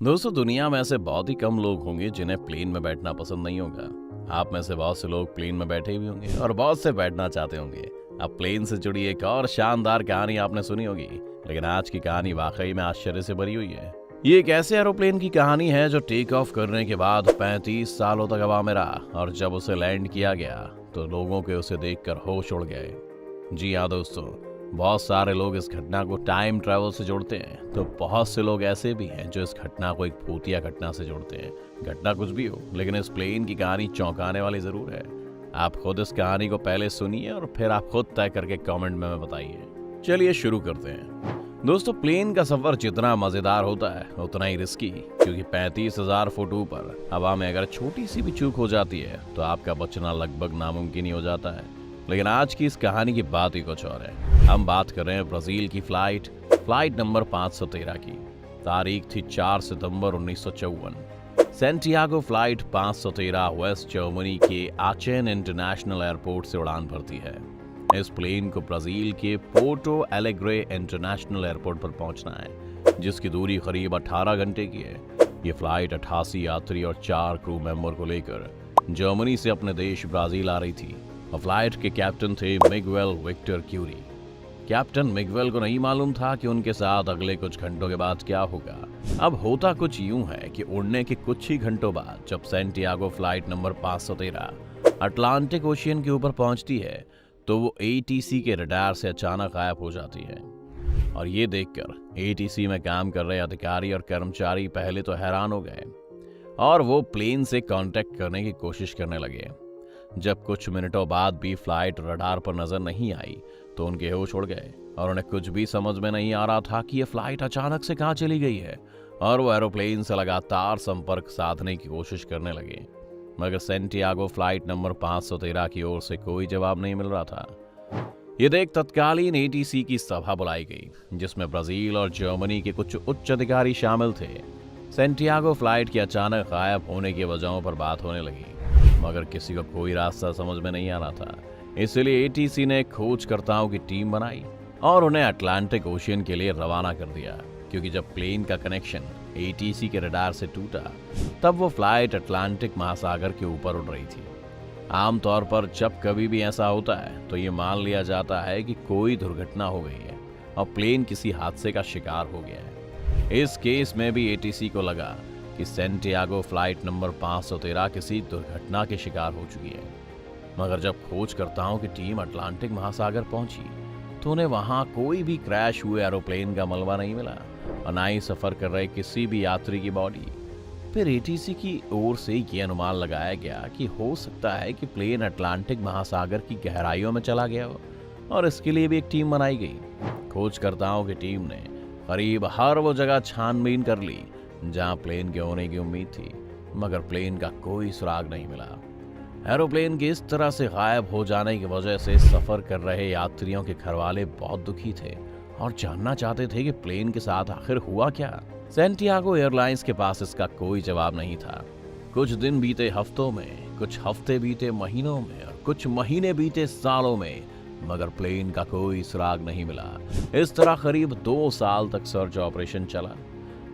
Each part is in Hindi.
दोस्तों, दुनिया में ऐसे बहुत ही कम लोग होंगे जिन्हें प्लेन में बैठना पसंद नहीं होगा। आप में से बहुत से लोग प्लेन में बैठे भी होंगे और बहुत से बैठना चाहते होंगे। अब प्लेन से जुड़ी एक और शानदार कहानी आपने सुनी होगी, लेकिन आज की कहानी वाकई में आश्चर्य से भरी हुई है। ये एक ऐसे एरोप्लेन की कहानी है जो टेक ऑफ करने के बाद 35 सालों तक हवा में रहा, और जब उसे लैंड किया गया तो लोगों के उसे देखकर होश उड़ गए। जी हाँ दोस्तों, बहुत सारे लोग इस घटना को टाइम ट्रैवल से जोड़ते हैं, तो बहुत से लोग ऐसे भी हैं जो इस घटना को एक भूतिया घटना से जोड़ते हैं। घटना कुछ भी हो, लेकिन इस प्लेन की कहानी चौंकाने वाली जरूर है। आप खुद इस कहानी को पहले सुनिए और फिर आप खुद तय करके कमेंट में बताइए। चलिए शुरू करते हैं। दोस्तों, प्लेन का सफर जितना मजेदार होता है उतना ही रिस्की, क्योंकि 35,000 फुट ऊपर हवा में अगर छोटी सी भी चूक हो जाती है तो आपका बचना लगभग नामुमकिन ही हो जाता है। लेकिन आज की इस कहानी की बात ही कुछ और है। हम बात कर रहे हैं ब्राजील की फ्लाइट नंबर 513 की। तारीख थी 4 सितंबर 1954। सेंटियागो फ्लाइट 513 वेस्ट जर्मनी के आचेन इंटरनेशनल एयरपोर्ट से उड़ान भरती है। इस प्लेन को ब्राजील के पोर्टो एलेग्रे इंटरनेशनल एयरपोर्ट पर पहुंचना है, जिसकी दूरी करीब 18 घंटे की है। ये फ्लाइट 88 यात्री और 4 क्रू मेंबर को लेकर जर्मनी से अपने देश ब्राजील आ रही थी। और फ्लाइट के कैप्टन थे Miguel Victor Curie. Captain Miguel को नहीं मालूम था कि उनके साथ अगले कुछ घंटों के बाद क्या होगा। अब होता कुछ यूं है कि उड़ने के कुछ ही घंटों बाद जब Santiago flight number 513 Atlantic ocean के ऊपर पहुंचती है तो वो एटीसी के रडार से अचानक गायब हो जाती है। और ये देखकर एटीसी में काम कर रहे अधिकारी और कर्मचारी पहले तो हैरान हो गए और वो प्लेन से कांटेक्ट करने की कोशिश करने लगे। जब कुछ मिनटों बाद भी फ्लाइट रडार पर नजर नहीं आई तो उनके होश उड़ गए और उन्हें कुछ भी समझ में नहीं आ रहा था कि यह फ्लाइट अचानक से कहां चली गई है। और वो एरोप्लेन से लगातार संपर्क साधने की कोशिश करने लगे, मगर सेंटियागो फ्लाइट नंबर 513 की ओर से कोई जवाब नहीं मिल रहा था। ये देख तत्कालीन एटीसी की सभा बुलाई गई, जिसमें ब्राजील और जर्मनी के कुछ उच्च अधिकारी शामिल थे। सेंटियागो फ्लाइट के अचानक गायब होने की वजहों पर बात होने लगी, मगर किसी को कोई रास्ता समझ में नहीं आ रहा था। इसलिए एटीसी ने खोजकर्ताओं की टीम बनाई और उन्हें अटलांटिक ओशियन के लिए रवाना कर दिया, क्योंकि जब प्लेन का कनेक्शन एटीसी के रडार से टूटा तब वो फ्लाइट अटलांटिक महासागर के ऊपर उड़ रही थी। आमतौर पर जब कभी भी ऐसा होता है तो ये मान लिया जाता है कि कोई दुर्घटना हो गई है और प्लेन किसी हादसे का शिकार हो गया है। इस केस में भी एटीसी को लगा कि सेंटियागो फ्लाइट नंबर 513 किसी दुर्घटना के शिकार हो चुकी है। मगर जब खोजकर्ताओं की टीम अटलांटिक महासागर पहुंची तो उन्हें वहां कोई भी क्रैश हुए एरोप्लेन का मलबा नहीं मिला और ना ही सफर कर रहे किसी भी यात्री की बॉडी। फिर एटीसी की ओर से ये अनुमान लगाया गया कि हो सकता है कि प्लेन अटलांटिक महासागर की गहराइयों में चला गया हो, और इसके लिए भी एक टीम बनाई गई। खोजकर्ताओं की टीम ने करीब हर वो जगह छानबीन कर ली जहां प्लेन के होने की उम्मीद थी, मगर प्लेन का कोई सुराग नहीं मिला। एरोप्लेन के इस तरह से गायब हो जाने की वजह से सफर कर रहे यात्रियों के घरवाले बहुत दुखी थे और जानना चाहते थे कि प्लेन के साथ आखिर हुआ क्या। सेंटियागो एयरलाइंस के पास इसका कोई जवाब नहीं था। कुछ दिन बीते हफ्तों में, कुछ हफ्ते बीते महीनों में और कुछ महीने बीते सालों में, मगर प्लेन का कोई सुराग नहीं मिला। इस तरह करीब 2 साल तक सर्च ऑपरेशन चला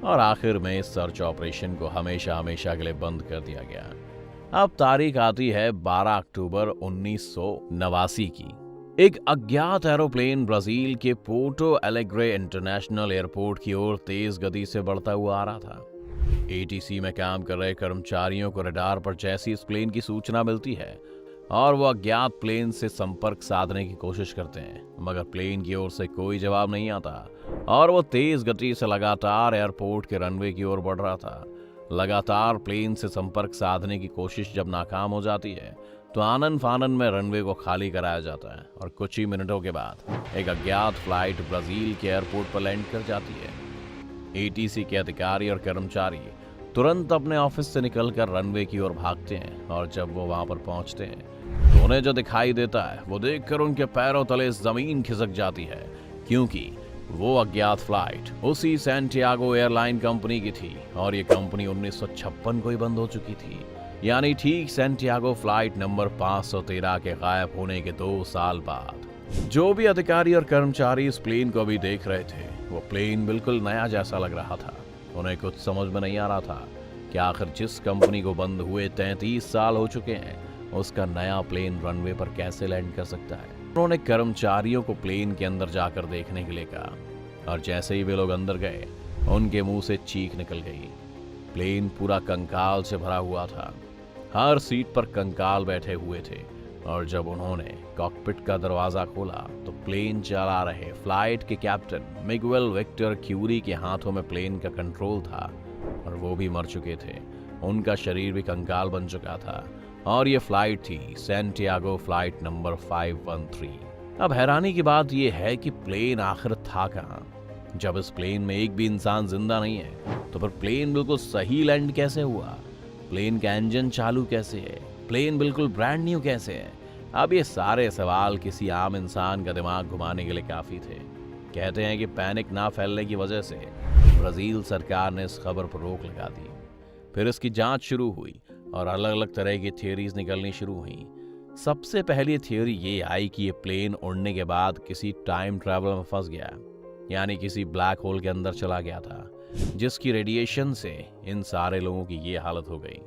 और आखिर में इस सर्च ऑपरेशन को हमेशा हमेशा के लिए बंद कर दिया गया। अब तारीख आती है 12 अक्टूबर 1989 की। एक अज्ञात एरोप्लेन ब्राजील के पोर्टो एलेग्रे इंटरनेशनल एयरपोर्ट की ओर तेज गति से बढ़ता हुआ आ रहा था। एटीसी में काम कर रहे कर्मचारियों को रडार पर जैसी इस प्लेन की सूचना मिलती है और वो अज्ञात प्लेन से संपर्क साधने की कोशिश करते हैं, मगर प्लेन की ओर से कोई जवाब नहीं आता और वो तेज गति से लगातार एयरपोर्ट के रनवे की ओर बढ़ रहा था। लगातार प्लेन से संपर्क साधने की कोशिश जब नाकाम हो जाती है तो आनन फानन में रनवे को खाली कराया जाता है और कुछ ही मिनटों के बाद एक अज्ञात फ्लाइट ब्राजील के एयरपोर्ट पर लैंड कर जाती है। एटीसी के अधिकारी और कर्मचारी तुरंत अपने ऑफिस से निकलकर रनवे की ओर भागते हैं और जब वो वहां पर पहुंचते हैं तो उन्हें जो दिखाई देता है वो देखकर उनके पैरों तले जमीन खिसक जाती है, क्योंकि वो अज्ञात फ्लाइट उसी सेंटियागो एयरलाइन कंपनी की थी और ये कंपनी 1956 को ही बंद हो चुकी थी। यानी ठीक सेंटियागो फ्लाइट नंबर 513 के गायब होने के 2 साल बाद। जो भी अधिकारी और कर्मचारी इस प्लेन को अभी देख रहे थे वो प्लेन बिल्कुल नया जैसा लग रहा था। उन्हें कुछ समझ में नहीं आ रहा था कि आखिर जिस कंपनी को बंद हुए 33 साल हो चुके हैं, उसका नया प्लेन रनवे पर कैसे लैंड कर सकता है। उन्होंने कर्मचारियों को प्लेन के अंदर जाकर देखने के लिए कहा, और जैसे ही वे लोग अंदर गए, उनके मुंह से चीख निकल गई। प्लेन पूरा कंकाल से भरा हुआ था। हर सीट पर कंकाल बैठे हुए थे, और जब उन्होंने कॉकपिट का दरवाजा खोला तो प्लेन चला रहे फ्लाइट के कैप्टन मिगुएल विक्टर क्यूरी के हाथों में प्लेन का कंट्रोल था, और वो भी मर चुके थे। उनका शरीर भी कंकाल बन चुका था, और ये फ्लाइट थी सैंटियागो फ्लाइट नंबर 513। अब हैरानी की बात यह है कि प्लेन आखिर था कहां? जब इस प्लेन में एक भी इंसान जिंदा नहीं है, तो फिर प्लेन बिल्कुल सही लैंड कैसे हुआ? प्लेन का इंजन चालू कैसे है? प्लेन बिल्कुल ब्रांड न्यू कैसे है? अब ये सारे सवाल किसी आम इंसान का दिमाग घुमाने के लिए काफी थे। कहते हैं कि पैनिक ना फैलने की वजह से ब्राजील सरकार ने इस खबर पर रोक लगा दी। फिर इसकी जांच शुरू हुई और अलग अलग तरह की थियरीज निकलनी शुरू हुई। सबसे पहली थियरी ये आई कि ये प्लेन उड़ने के बाद किसी टाइम ट्रैवल में फंस गया, यानी किसी ब्लैक होल के अंदर चला गया था, जिसकी रेडिएशन से इन सारे लोगों की ये हालत हो गई।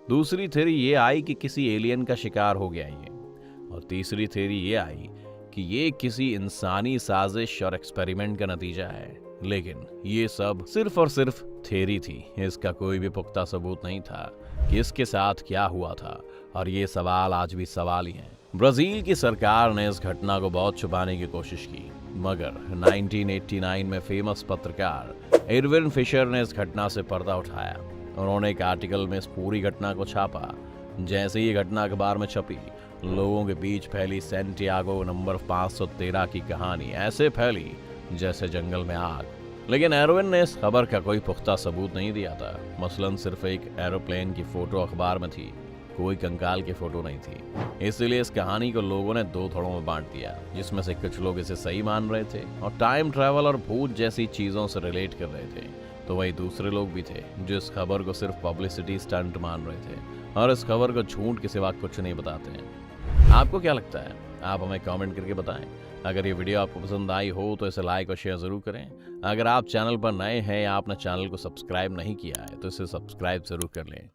दूसरी थ्योरी ये आई कि किसी एलियन का शिकार हो गया ये, और तीसरी थ्योरी ये आई कि ये किसी इंसानी साजिश और एक्सपेरिमेंट का नतीजा है। लेकिन ये सब सिर्फ और सिर्फ थ्योरी थी। इसका कोई भी पुख्ता सबूत नहीं था कि इसके साथ क्या हुआ था, और ये सवाल आज भी सवाल ही हैं। ब्राजील की सरकार ने इस घटना को बहुत छुपाने की कोशिश की, मगर 1989 में फेमस पत्रकार एरविन फिशर ने इस घटना से पर्दा उठाया। उन्होंने एक आर्टिकल में इस पूरी घटना को छापा। जैसे ही घटना अखबार में छपी, लोगों के बीच फैली सैंटियागो नंबर 513 की कहानी ऐसे फैली जैसे जंगल में आग। लेकिन एरविन ने इस खबर का कोई पुख्ता सबूत नहीं दिया था। मसलन सिर्फ एक एरोप्लेन की फोटो अखबार में थी, कोई कंकाल की फोटो नहीं थी। इसलिए इस कहानी को लोगों ने दो थोड़ों में बांट दिया, जिसमें से कुछ लोग इसे सही मान रहे थे और टाइम ट्रैवल और भूत जैसी चीजों से रिलेट कर रहे थे, तो वही दूसरे लोग भी थे जो इस खबर को सिर्फ पब्लिसिटी स्टंट मान रहे थे और इस खबर को झूठ के सिवा कुछ नहीं बताते हैं। आपको क्या लगता है? आप हमें कमेंट करके बताएं। अगर ये वीडियो आपको पसंद आई हो तो इसे लाइक और शेयर जरूर करें। अगर आप चैनल पर नए हैं या आपने चैनल को सब्सक्राइब नहीं किया है तो इसे सब्सक्राइब जरूर कर लें।